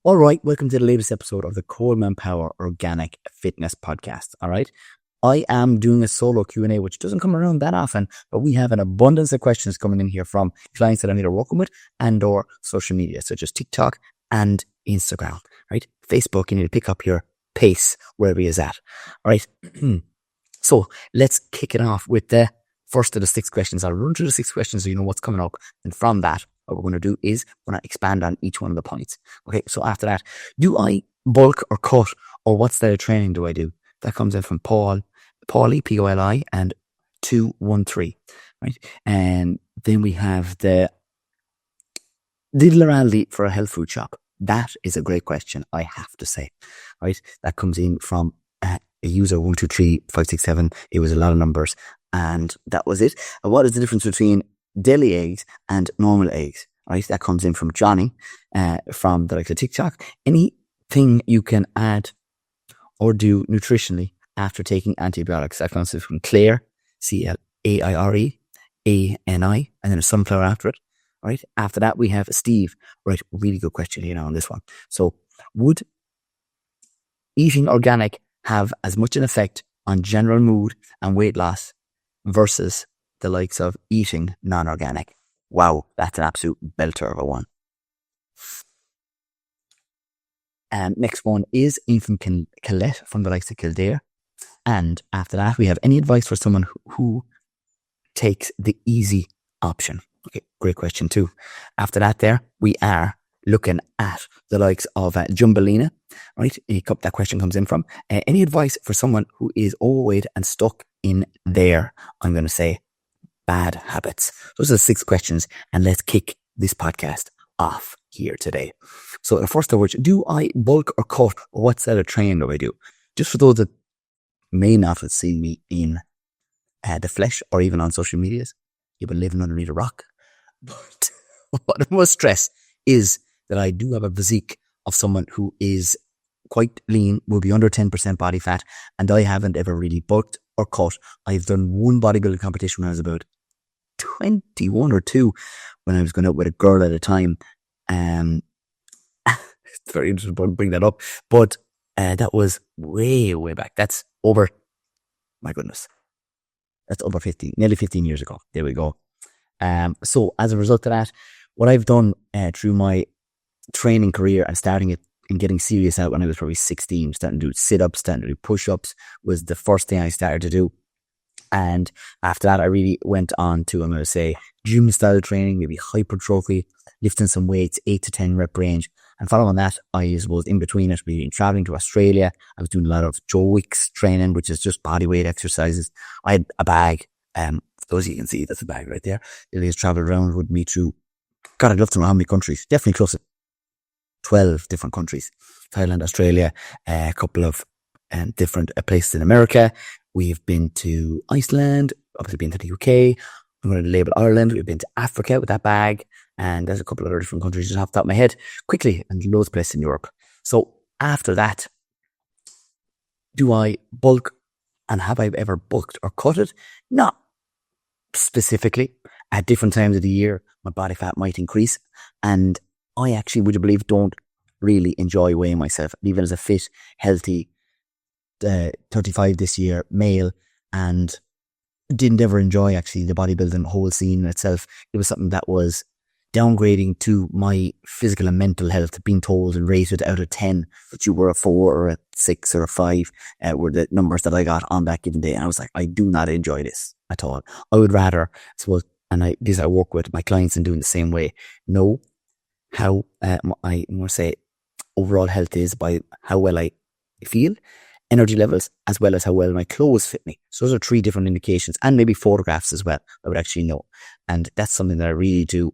All right, welcome to the latest episode of the Colman Power Organic Fitness Podcast. All right, I am doing a solo Q&A, which doesn't come around that often, but we have an abundance of questions coming in here from clients that I'm either working with and or social media, such as TikTok and Instagram, right? Facebook, you need to pick up your pace wherever you're at. All right, so let's kick it off with the first of the 6 questions. I'll run through the 6 questions so you know what's coming up, and from that, what we're going to do is we're going to expand on each one of the points. Okay, so after that, do I bulk or cut, or what style of training do I do? That comes in from Paulie, P-O-L-I, and 213, right? And then we have the diddleraldi for a health food shop. That is a great question, I have to say, right? That comes in from a user 123567. It was a lot of numbers, and that was it. And what is the difference between deli eggs and normal eggs? Right, that comes in from Johnny, from the TikTok. Anything you can add or do nutritionally after taking antibiotics? That comes in from Claire, C-L-A-I-R-E, A-N-I, and then a sunflower after it. Right, after that we have Steve. Right, really good question here on this one. So, would eating organic have as much an effect on general mood and weight loss versus the likes of eating non-organic? Wow, that's an absolute belter of a one. Next one is from Colette from the likes of Kildare. And after that, we have any advice for someone who takes the easy option? Okay, great question too. After that there, we are looking at the likes of Jumbalina, right? That question comes in from. Any advice for someone who is overweight and stuck in their, I'm going to say, bad habits? Those are the 6 questions, and let's kick this podcast off here today. So the first of which, do I bulk or cut, or what style of training do I do? Just for those that may not have seen me in the flesh or even on social medias, you've been living underneath a rock. But what I must stress is that I do have a physique of someone who is quite lean, will be under 10% body fat, and I haven't ever really bulked or cut. I've done one bodybuilding competition when I was about 21 or 2, when I was going out with a girl at a time. It's very interesting to bring that up, but that was way back. That's over, my goodness, that's over 15, nearly 15 years ago. There we go. So as a result of that, what I've done through my training career and starting it and getting serious out when I was probably 16, starting to do sit-ups, starting to do push-ups was the first thing I started to do. And after that, I really went on to, I'm going to say, gym style training, maybe hypertrophy, lifting some weights, 8 to 10 rep range. And following that, I was in between it, being traveling to Australia. I was doing a lot of Joe Wicks training, which is just body weight exercises. I had a bag. For those you can see, that's a bag right there. It has traveled around with me through, God, I'd love to know how many countries. Definitely close to 12 different countries. Thailand, Australia, a couple of different places in America. We've been to Iceland, obviously been to the UK. I'm going to label Ireland. We've been to Africa with that bag. And there's a couple of other different countries just off the top of my head. Quickly, and loads of places in Europe. So after that, do I bulk, and have I ever bulked or cut it? Not specifically. At different times of the year, my body fat might increase. And I actually, would you believe, don't really enjoy weighing myself, even as a fit, healthy, 35 this year, male, and didn't ever enjoy actually the bodybuilding whole scene in itself. It was something that was downgrading to my physical and mental health. Being told and rated out of 10 that you were a 4 or a 6 or a 5 were the numbers that I got on that given day. And I was like, I do not enjoy this at all. I would rather, suppose, and I work with my clients in doing the same way, know how I want to say overall health is by how well I feel, energy levels, as well as how well my clothes fit me. So those are 3 different indications, and maybe photographs as well. I would actually know. And that's something that I really do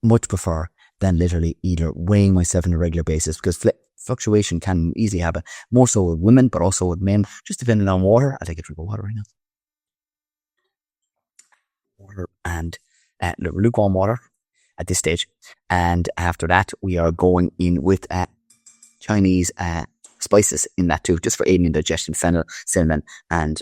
much prefer than literally either weighing myself on a regular basis, because fluctuation can easily happen, more so with women, but also with men, just depending on water. I'll take a drink of water right now. Water and lukewarm water at this stage. And after that, we are going in with Chinese spices in that too, just for aiding in digestion, fennel, cinnamon, and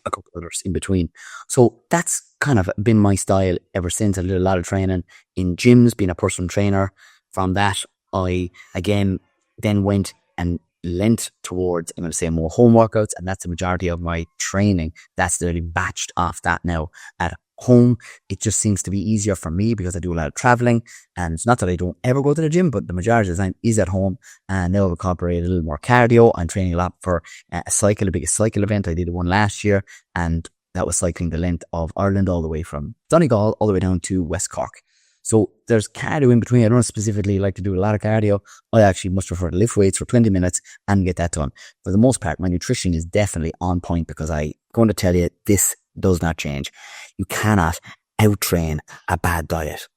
a couple others in between. So that's kind of been my style ever since. I did a lot of training in gyms, being a personal trainer. From that, I again then went and lent towards, I'm going to say, more home workouts, and that's the majority of my training. That's literally batched off that now at home. It just seems to be easier for me because I do a lot of traveling, and it's not that I don't ever go to the gym, but the majority of the time is at home. And now I've incorporated a little more cardio. I'm training a lot for a cycle, a biggest cycle event. I did one last year, and that was cycling the length of Ireland all the way from Donegal all the way down to West Cork. So there's cardio in between. I don't specifically like to do a lot of cardio. I actually much prefer to lift weights for 20 minutes and get that done. For the most part, my nutrition is definitely on point because I'm going to tell you, this does not change. You cannot out-train a bad diet.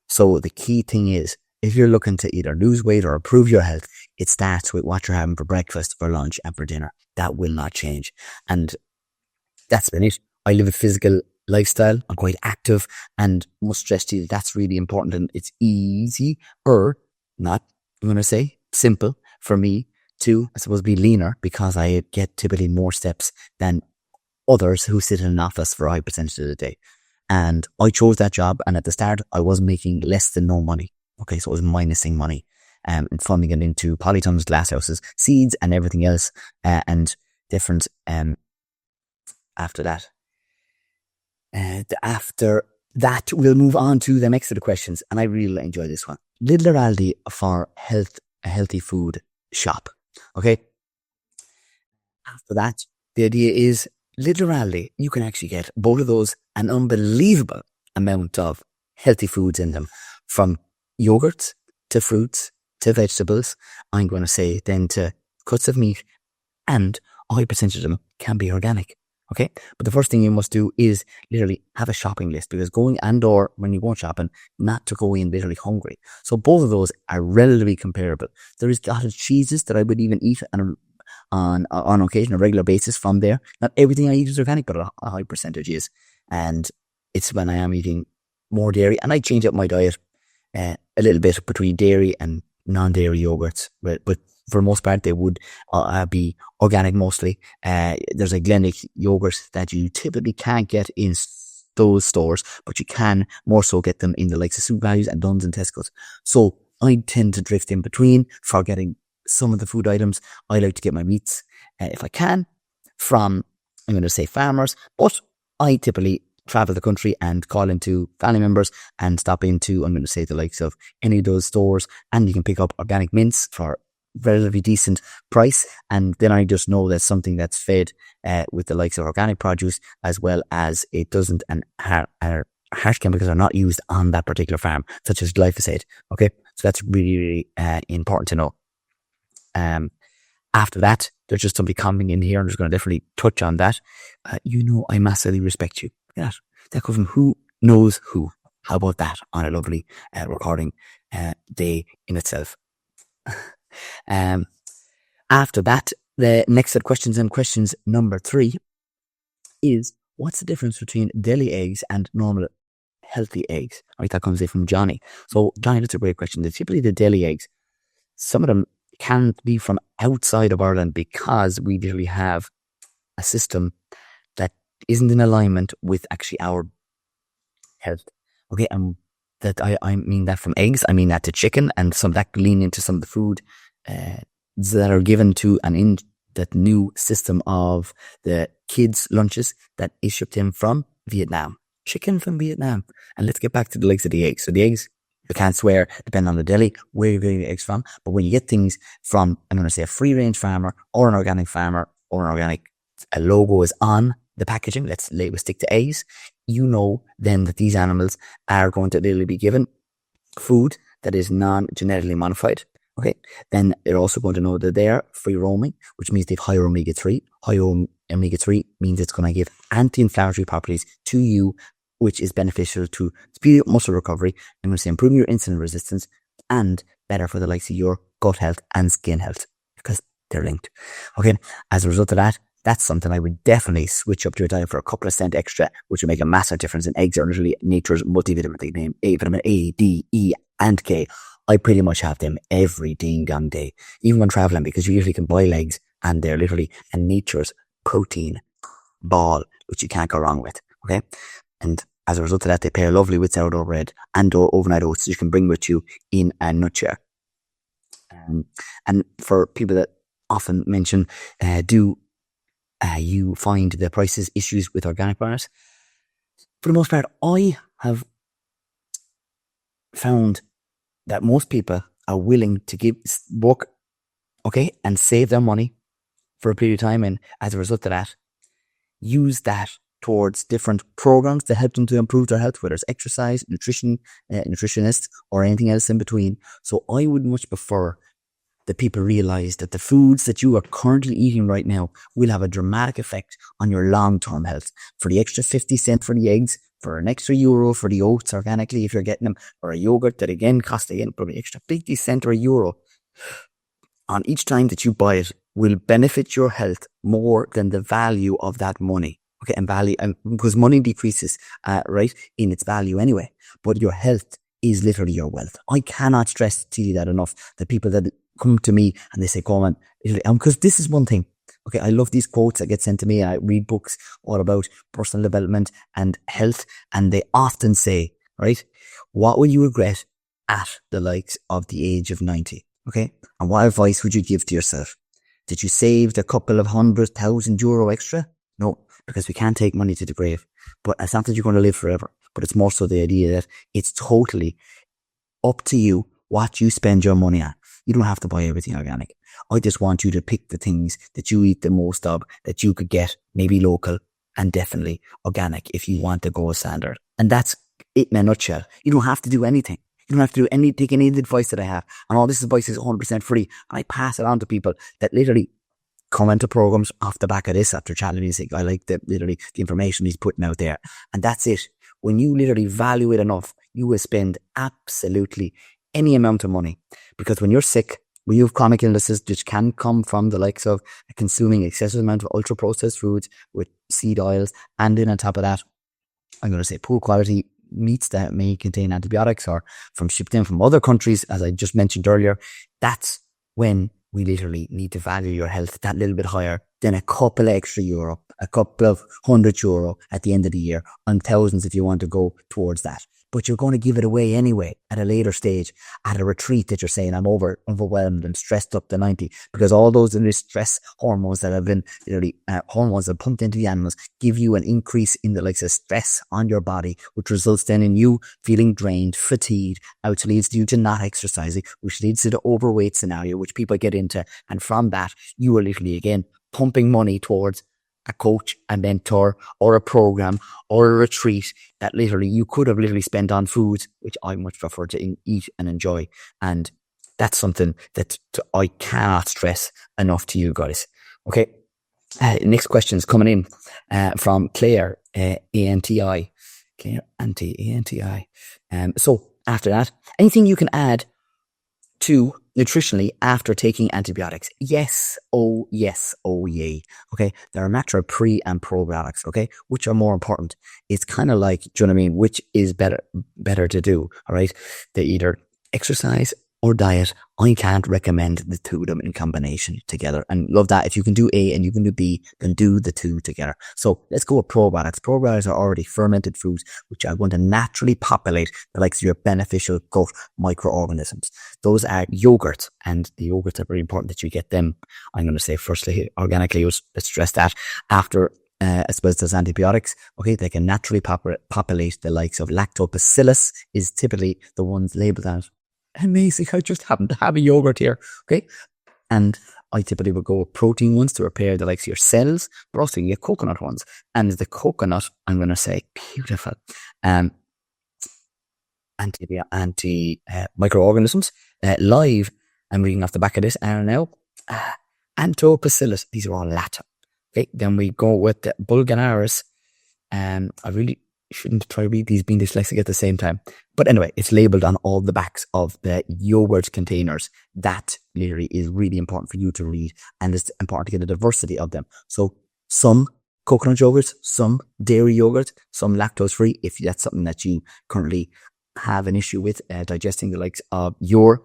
So the key thing is, if you're looking to either lose weight or improve your health, it starts with what you're having for breakfast, for lunch, and for dinner. That will not change. And that's been it. I live a physical lifestyle. I'm quite active, and must stress to you that's really important, and it's easy, or not, I'm going to say simple, for me to, I suppose, be leaner because I get typically more steps than others who sit in an office for a high percentage of the day. And I chose that job, and at the start I was making less than no money. Okay, so I was minusing money and funding it into polytons, glass houses, seeds, and everything else, and different after that. After that, we'll move on to the next set of questions, and I really enjoy this one. Little or Aldi for a healthy food shop. Okay. After that, the idea is Little or Aldi, you can actually get both of those an unbelievable amount of healthy foods in them, from yogurts to fruits to vegetables. I'm going to say then to cuts of meat, and a high percentage of them can be organic. Okay, but the first thing you must do is literally have a shopping list, because going or when you go shopping, not to go in literally hungry. So both of those are relatively comparable. There is a lot of cheeses that I would even eat on occasion, a regular basis from there. Not everything I eat is organic, but a high percentage is. And it's when I am eating more dairy, and I change up my diet a little bit between dairy and non-dairy yogurts, but for the most part, they would be organic mostly. There's a Glenlick yogurt that you typically can't get in those stores, but you can more so get them in the likes of Super Values and Duns and Tesco's. So I tend to drift in between for getting some of the food items. I like to get my meats, if I can, from, I'm going to say, farmers, but I typically travel the country and call into family members and stop into, I'm going to say, the likes of any of those stores, and you can pick up organic mince for relatively decent price, and then I just know that's something that's fed with the likes of organic produce, as well as it doesn't, and harsh chemicals are not used on that particular farm, such as glyphosate. Okay, so that's really, really important to know. After that, there's just somebody coming in here, and I'm just going to definitely touch on that. I massively respect you. That comes from Who Knows Who. How about that on a lovely recording day in itself. After that, the next set of questions, and questions number 3 is, what's the difference between deli eggs and normal healthy eggs? Right, that comes in from Johnny. So Johnny, that's a great question. Typically the deli eggs, some of them can be from outside of Ireland, because we literally have a system that isn't in alignment with actually our health. Okay, and that I mean that from eggs, I mean that to chicken, and some that lean into some of the food that are given to, and in that new system of the kids' lunches that is shipped in from Vietnam. Chicken from Vietnam. And let's get back to the likes of the eggs. So the eggs, you can't swear, depending on the deli, where you're getting the eggs from. But when you get things from, I'm going to say, a free-range farmer or an organic farmer, or an organic, a logo is on the packaging, let's stick to A's, you know then that these animals are going to literally be given food that is non-genetically modified. Okay, then they're also going to know that they're free roaming, which means they have higher omega-3. Higher omega-3 means it's going to give anti-inflammatory properties to you, which is beneficial to speed up muscle recovery, I'm going to say improving your insulin resistance, and better for the likes of your gut health and skin health, because they're linked. Okay, as a result of that, that's something I would definitely switch up to your diet for a couple of cents extra, which would make a massive difference. And eggs are literally nature's multivitamin. They name vitamin A, D, E, and K. I pretty much have them every ding-dong day, even when traveling, because you usually can boil eggs, and they're literally a nature's protein ball, which you can't go wrong with. Okay, and as a result of that, they pair lovely with sourdough bread and or overnight oats you can bring with you in a nutshell. And for people that often mention, do you find the prices issues with organic bars? For the most part, I have found that most people are willing to work, and save their money for a period of time, and as a result of that, use that towards different programs to help them to improve their health, whether it's exercise, nutrition, nutritionists, or anything else in between. So I would much prefer that people realize that the foods that you are currently eating right now will have a dramatic effect on your long-term health. For the extra 50 cents for the eggs, for an extra euro for the oats organically if you're getting them, or a yogurt that again costs probably extra 50 cents or a euro on each time that you buy it, will benefit your health more than the value of that money. Okay, and value, and because money decreases, right, in its value anyway, but your health is literally your wealth. I cannot stress to you that enough. The people that come to me and they say, Colman, because this is one thing. Okay, I love these quotes that get sent to me. I read books all about personal development and health, and they often say, right, what will you regret at the likes of the age of 90? Okay, and what advice would you give to yourself? Did you save a couple of €100,000 extra? No, because we can't take money to the grave. But it's not that you're going to live forever, but it's more so the idea that it's totally up to you what you spend your money on. You don't have to buy everything organic. I just want you to pick the things that you eat the most of, that you could get maybe local and definitely organic if you want to go standard. And that's it in a nutshell. You don't have to do anything. You don't have to take any of the advice that I have. And all this advice is 100% free. And I pass it on to people that literally come into programs off the back of this after chatting music. I like the information he's putting out there. And that's it. When you literally value it enough, you will spend absolutely any amount of money. Because when you're sick, when you have chronic illnesses, which can come from the likes of consuming excessive amount of ultra processed foods with seed oils, and then on top of that, I'm going to say poor quality meats that may contain antibiotics or from shipped in from other countries, as I just mentioned earlier, that's when we literally need to value your health that little bit higher than a couple of extra euro, a couple of €100 at the end of the year, and thousands if you want to go towards that. But you're going to give it away anyway at a later stage, at a retreat that you're saying, I'm overwhelmed and stressed up to 90, because all those stress hormones that have been hormones that pumped into the animals give you an increase in the likes of stress on your body, which results then in you feeling drained, fatigued, which leads you to not exercising, which leads to the overweight scenario, which people get into. And from that, you are literally again pumping money towards a coach, a mentor, or a program, or a retreat that literally you could have literally spent on foods, which I much prefer to eat and enjoy. And that's something that I cannot stress enough to you guys. Okay. Next question is coming in from Claire, ANTI. Claire, ANTI. So after that, anything you can add to nutritionally after taking antibiotics? Yes. Oh, yay. Okay. There are natural pre and probiotics. Okay. Which are more important? It's kind of like, do you know what I mean? Which is better to do? All right. They either exercise or diet. I can't recommend the two of them in combination together, and love that. If you can do A and you can do B, then do the two together. So let's go with probiotics. Probiotics are already fermented foods, which are going to naturally populate the likes of your beneficial gut microorganisms. Those are yogurts, and the yogurts are very important that you get them. I'm going to say firstly, organically, let's stress that. After as well as those antibiotics, okay, they can naturally populate the likes of lactobacillus is typically the ones labeled as. Amazing. I just happen to have a yogurt here. Okay. And I typically would go with protein ones to repair the likes of your cells, but also you get coconut ones. And the coconut, I'm going to say, beautiful. Microorganisms, live. I'm reading off the back of this. I don't know. Antobacillus. These are all Latin. Okay. Then we go with the Bulgararis. I really shouldn't try to read these being dyslexic at the same time. But anyway, it's labeled on all the backs of the yogurt containers. That literally is really important for you to read, and it's important to get a diversity of them. So some coconut yogurts, some dairy yogurt, some lactose free, if that's something that you currently have an issue with digesting the likes of your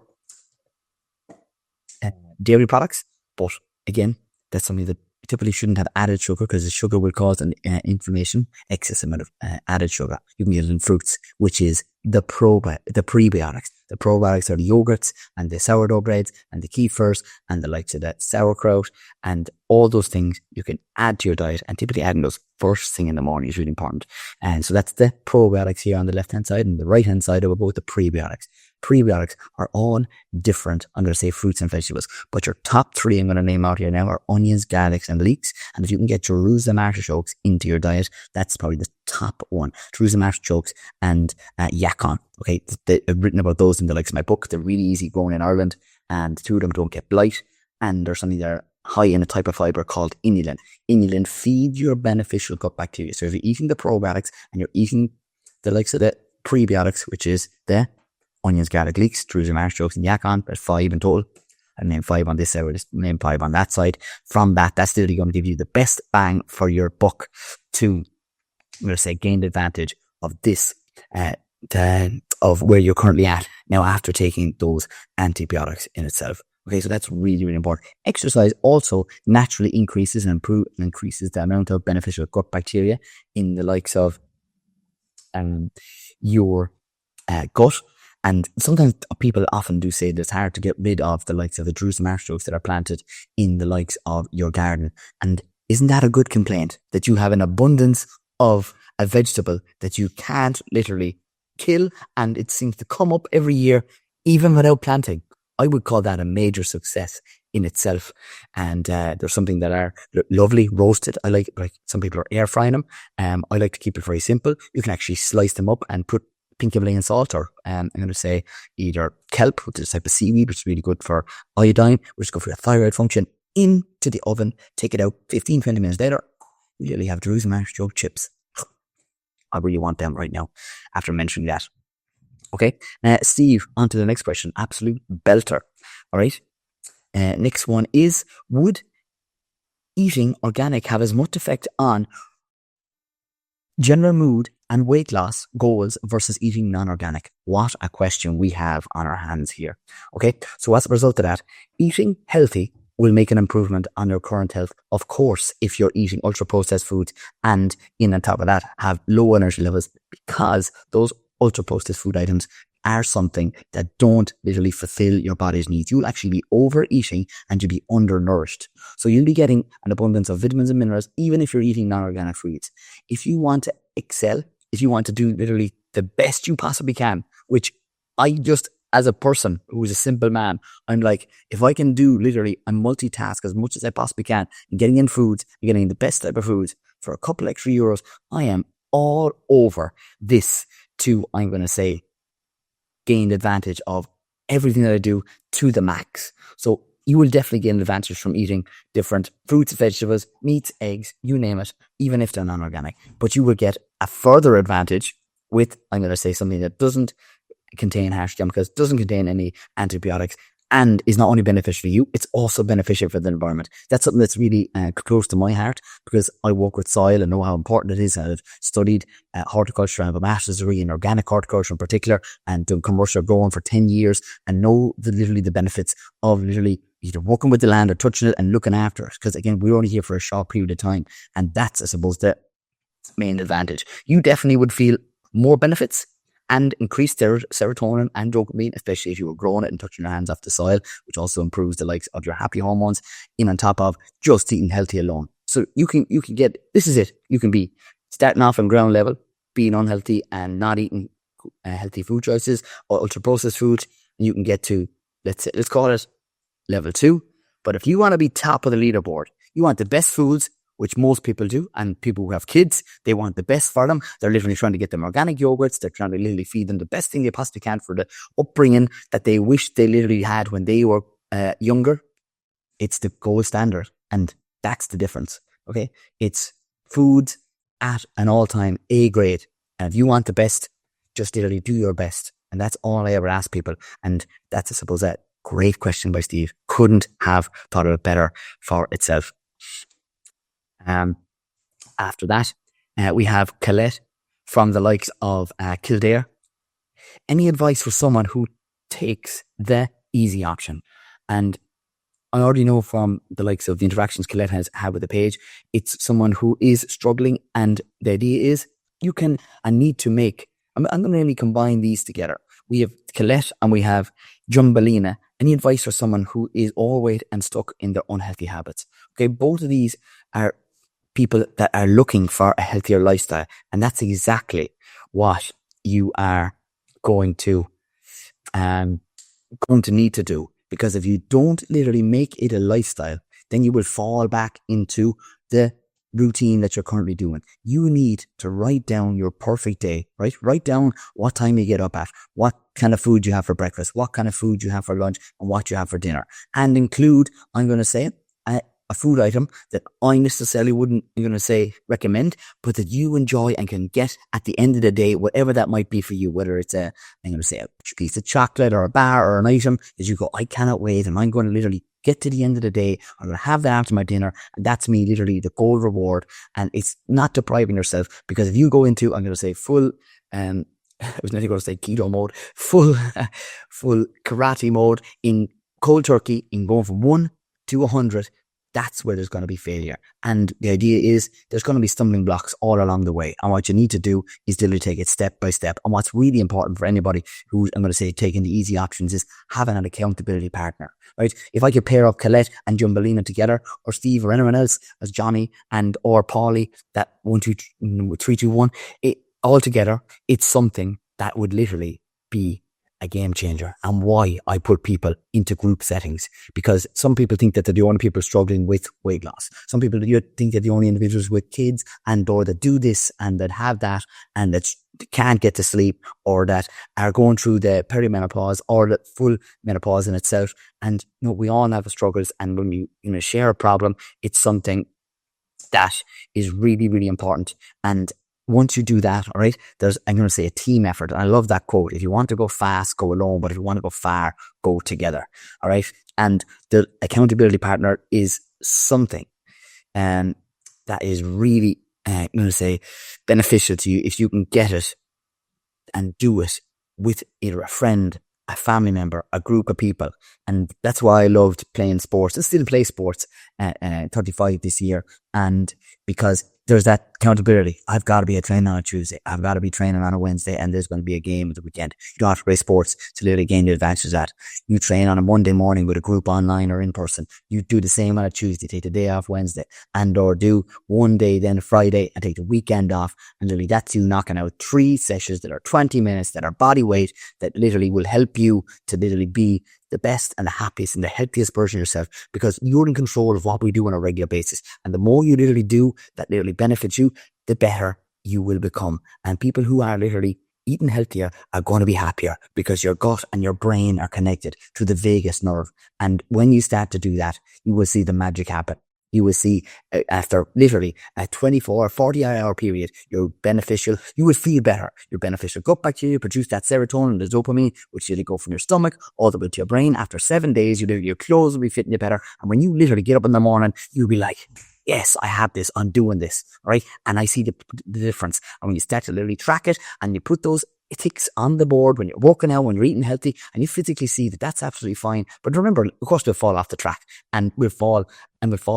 dairy products. But again, that's something that typically shouldn't have added sugar because the sugar will cause an inflammation, excess amount of added sugar. You can get it in fruits, which is the prebiotics. The probiotics are the yogurts and the sourdough breads and the kefirs and the likes of that sauerkraut and all those things you can add to your diet, and typically adding those first thing in the morning is really important. And so that's the probiotics here on the left hand side, and the right hand side are both the prebiotics. Prebiotics are all different, I'm going to say fruits and vegetables, but your top three I'm going to name out here now are onions, garlics and leeks. And if you can get Jerusalem artichokes into your diet, that's probably the top one. Jerusalem artichokes and yacon. Okay, I've written about those in the likes of my book. They're really easy growing in Ireland, and the two of them don't get blight, and there's something there high in a type of fiber called inulin. Inulin feeds your beneficial gut bacteria. So if you're eating the probiotics and you're eating the likes of the prebiotics, which is the onions, garlic, leeks, Jerusalem artichokes and yacon, but 5 in total. I name 5 on this side, name 5 on that side. From that's literally going to give you the best bang for your buck to, I'm going to say, gain the advantage of this, of where you're currently at now after taking those antibiotics in itself. Okay, so that's really, really important. Exercise also naturally increases increases the amount of beneficial gut bacteria in the likes of your gut. And sometimes people often do say that it's hard to get rid of the likes of the Jerusalem artichokes that are planted in the likes of your garden. And isn't that a good complaint? That you have an abundance of a vegetable that you can't literally kill, and it seems to come up every year, even without planting. I would call that a major success in itself. And there's something that are lovely roasted. I like some people are air frying them. I like to keep it very simple. You can actually slice them up and put pink Himalayan salt, or I'm going to say either kelp, which is a type of seaweed, which is really good for iodine, which is good for your thyroid function, into the oven. Take it out 15-20 minutes later. You literally have Jerusalem artichoke chips. I really want them right now after mentioning that. Okay, Steve, on to the next question. Absolute belter. All right. Next one is, would eating organic have as much effect on general mood and weight loss goals versus eating non-organic? What a question we have on our hands here. Okay, so as a result of that, eating healthy will make an improvement on your current health. Of course, if you're eating ultra-processed foods and on top of that have low energy levels, because those ultra-processed food items are something that don't literally fulfill your body's needs. You'll actually be overeating and you'll be undernourished. So you'll be getting an abundance of vitamins and minerals, even if you're eating non-organic foods. If you want to excel, if you want to do literally the best you possibly can, which I just, as a person who is a simple man, I'm like, if I can do literally a multitask as much as I possibly can, and getting in foods, and getting the best type of foods for a couple extra euros, I am all over this to, I'm going to say, gain advantage of everything that I do to the max. So you will definitely gain advantage from eating different fruits, vegetables, meats, eggs, you name it, even if they're non-organic. But you will get a further advantage with, I'm going to say, something that doesn't contain harsh chemicals, doesn't contain any antibiotics, and is not only beneficial for you, it's also beneficial for the environment. That's something that's really close to my heart, because I work with soil and know how important it is. I've studied horticulture. I have a master's degree in organic horticulture in particular, and done commercial growing for 10 years, and know literally the benefits of literally either working with the land or touching it and looking after it. Because again, we're only here for a short period of time, and that's, I suppose, the main advantage. You definitely would feel more benefits and increase serotonin and dopamine, especially if you were growing it and touching your hands off the soil, which also improves the likes of your happy hormones, in on top of just eating healthy alone. So you can get, this is it. You can be starting off on ground level, being unhealthy and not eating healthy food choices or ultra processed food. And you can get to, let's call it level 2. But if you want to be top of the leaderboard, you want the best foods, which most people do, and people who have kids, they want the best for them. They're literally trying to get them organic yogurts. They're trying to literally feed them the best thing they possibly can for the upbringing that they wish they literally had when they were younger. It's the gold standard, and that's the difference. Okay, it's food at an all-time A grade, and if you want the best, just literally do your best, and that's all I ever ask people. And that's, I suppose, a great question by Steve. Couldn't have thought of it better for itself. After that, we have Colette from the likes of Kildare. Any advice for someone who takes the easy option? And I already know from the likes of the interactions Colette has had with the page, it's someone who is struggling, and the idea is you can and need to make. I'm going to really combine these together. We have Colette and we have Jumbelina. Any advice for someone who is overweight and stuck in their unhealthy habits? Okay, both of these are people that are looking for a healthier lifestyle, and that's exactly what you are going to need to do. Because if you don't literally make it a lifestyle, then you will fall back into the routine that you're currently doing. You need to write down your perfect day, right? Write down what time you get up at, what kind of food you have for breakfast, what kind of food you have for lunch, and what you have for dinner. And include, I'm going to say, a food item that I necessarily wouldn't, I'm going to say, recommend, but that you enjoy and can get at the end of the day, whatever that might be for you, whether it's I'm going to say a piece of chocolate or a bar or an item that you go, I cannot wait, and I'm going to literally get to the end of the day, I'm going to have that after my dinner, and that's me literally the gold reward. And it's not depriving yourself, because if you go into, I'm going to say full, I was nearly going to say keto mode, full karate mode in cold turkey, in going from 1 to 100, that's where there's going to be failure. And the idea is there's going to be stumbling blocks all along the way. And what you need to do is literally take it step by step. And what's really important for anybody who, I'm going to say, taking the easy options, is having an accountability partner, right? If I could pair up Colette and Jumbelina together, or Steve, or anyone else as Johnny or Paulie, that 1, 2, 3, 2, 1, all together, it's something that would literally be a game changer. And why I put people into group settings, because some people think that they're the only people struggling with weight loss. Some people think they're the only individuals with kids or that do this and that have that and that can't get to sleep, or that are going through the perimenopause or the full menopause in itself. And we all have struggles, and when you share a problem, it's something that is really, really important. And once you do that, all right, there's, I'm going to say, a team effort. And I love that quote. If you want to go fast, go alone. But if you want to go far, go together. All right. And the accountability partner is something that is really, I'm going to say, beneficial to you if you can get it and do it with either a friend, a family member, a group of people. And that's why I loved playing sports. I still play sports at 35 this year. And because there's that accountability. I've got to be training on a Tuesday. I've got to be training on a Wednesday, and there's going to be a game at the weekend. You don't have to play sports to literally gain the advantage of that. You train on a Monday morning with a group online or in person. You do the same on a Tuesday, take the day off Wednesday, or do one day, then Friday, and take the weekend off. And literally that's you knocking out 3 sessions that are 20 minutes, that are body weight, that literally will help you to literally be the best and the happiest and the healthiest version of yourself, because you're in control of what we do on a regular basis. And the more you literally do that literally benefits you, the better you will become. And people who are literally eating healthier are going to be happier, because your gut and your brain are connected to the vagus nerve. And when you start to do that, you will see the magic happen. You will see after literally a 24 or 40-hour period, you're beneficial. You will feel better. Your beneficial gut bacteria produce that serotonin and the dopamine, which will go from your stomach all the way to your brain. After 7 days, your clothes will be fitting you better. And when you literally get up in the morning, you'll be like, yes, I have this. I'm doing this. Right. And I see the difference. And when you start to literally track it and you put those ticks on the board when you're working out, when you're eating healthy, and you physically see that that's absolutely fine. But remember, of course, we'll fall off the track and we'll fall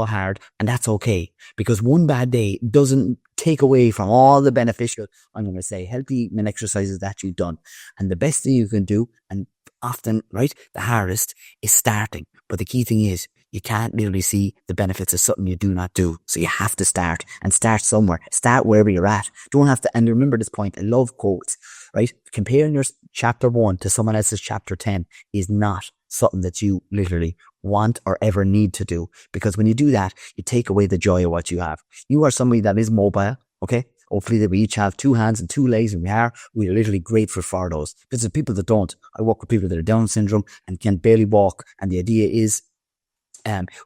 hard, and that's okay, because one bad day doesn't take away from all the beneficial, I'm going to say, healthy exercises that you've done. And the best thing you can do, and often, right, the hardest, is starting. But the key thing is, you can't really see the benefits of something you do not do. So you have to start, and start somewhere. Start wherever you're at. Don't have to, and remember this point, I love quotes, right? Comparing your chapter 1 to someone else's chapter 10 is not something that you literally want or ever need to do. Because when you do that, you take away the joy of what you have. You are somebody that is mobile, okay? Hopefully that we each have 2 hands and 2 legs, and we are literally grateful for those. Because there's people that don't. I work with people that are Down syndrome and can barely walk. And the idea is,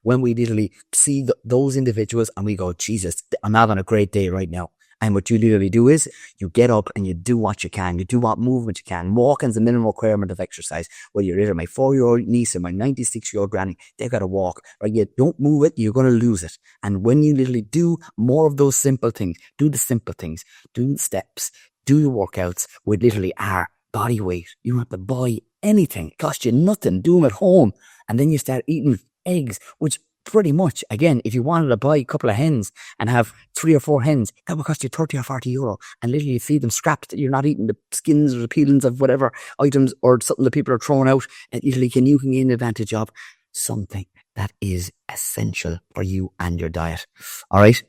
when we literally see those individuals and we go, Jesus, I'm not on a great day right now. And what you literally do is you get up and you do what you can. You do what movement you can. Walking is the minimum requirement of exercise. Whether you're either my 4-year-old niece or my 96-year-old granny, they've got to walk. Right? You don't move it, you're going to lose it. And when you literally do more of those simple things, do the simple things, do the steps, do the workouts with literally our body weight. You don't have to buy anything. It costs you nothing. Do them at home. And then you start eating eggs, which pretty much, again, if you wanted to buy a couple of hens and have 3 or 4 hens, that would cost you 30 or 40 euro. And literally you feed them scrapped. You're not eating the skins or the peelings of whatever items or something that people are throwing out. And literally you can gain advantage of something that is essential for you and your diet. All right.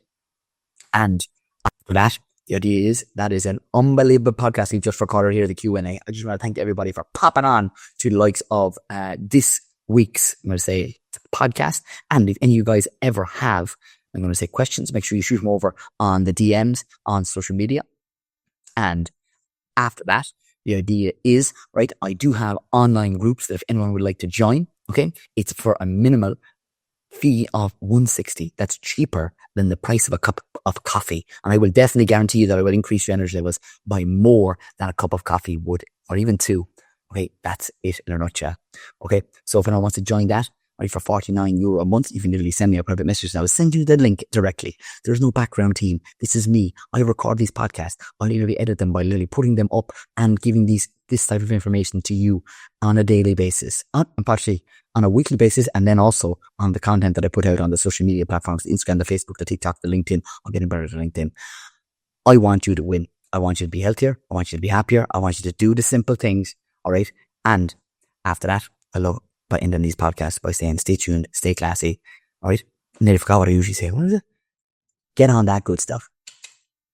And after that, the idea is that is an unbelievable podcast we've just recorded here, the Q&A. I just want to thank everybody for popping on to the likes of this week's, I'm going to say, podcast. And if any of you guys ever have, I'm going to say, questions, make sure you shoot them over on the DMs on social media. And after that, the idea is, right, I do have online groups that if anyone would like to join, okay, it's for a minimal fee of 160. That's cheaper than the price of a cup of coffee. And I will definitely guarantee you that I will increase your energy levels by more than a cup of coffee would, or even 2. Okay, that's it in a nutshell. Okay, so if anyone wants to join that, right, for €49 a month, you can literally send me a private message and I will send you the link directly. There's no background team. This is me. I record these podcasts. I literally edit them by literally putting them up and giving this type of information to you on a daily basis, actually on a weekly basis, and then also on the content that I put out on the social media platforms, the Instagram, the Facebook, the TikTok, the LinkedIn. I'm getting better at LinkedIn. I want you to win. I want you to be healthier. I want you to be happier. I want you to do the simple things. All right. And after that, I love by ending these podcasts by saying, stay tuned, stay classy. All right. Nearly forgot what I usually say. What is it? Get on that good stuff.